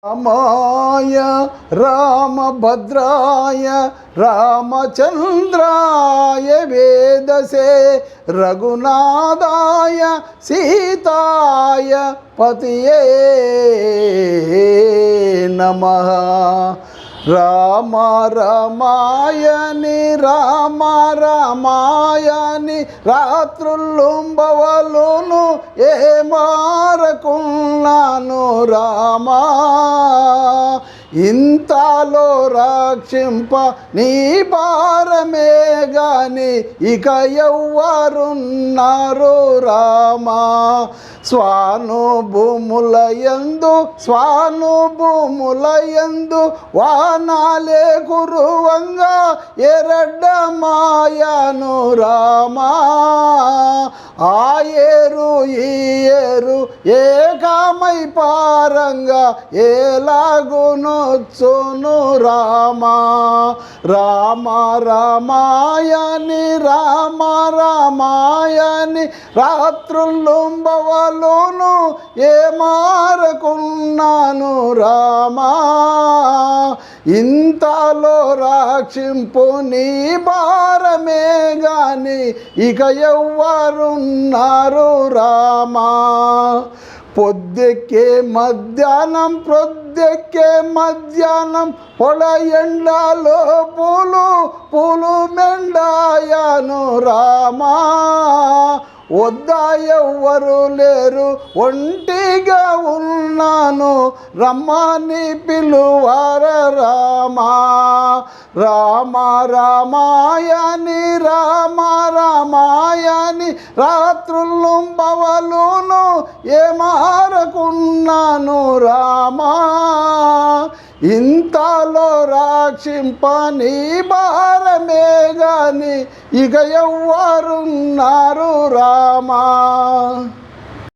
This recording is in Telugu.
రామాయ రామభద్రాయ రామచంద్రాయ వేదసే రఘునాథాయ సీతాయ పతియే నమః. రామ రామాయని రామ రామాయని రాత్రులుంబవలును ఏ మారకున్నాను రామా. ఇంతలో రక్షింప నీ భారమే గాని ఇక ఎవ్వరున్నారు రామా. స్వానుభూములయందు వానాలే కురువంగా ఎరడ్డమాయను రామా. ఆ ఏరు ఈ ఏరు ఏకమై పారంగా ఎలాగునొచ్చును రామా. రామ రామాయని రామ రామాయని రాత్రులుంబవలును ఏ మారకున్నాను రామా. ఇంతలో రక్షింపు నీ భారమే గాని ఇక ఎవ్వరున్నారు రామా. ప్రొద్దెక్కే మధ్యాహ్నం పొల ఎండలో పూలు మెండాయను రామా. వద్దా ఎవ్వరు లేరు ఒంటిగా ఉన్నాను రమ్మని పిలువార రామా. రామ రామాయని రామ రామాయని రాత్రులుంబవలును ఏ మారకున్నాను రామా. ఇంతలో రక్షింప నీ భారమే గాని ఇక ఎవ్వరున్నారు రామా.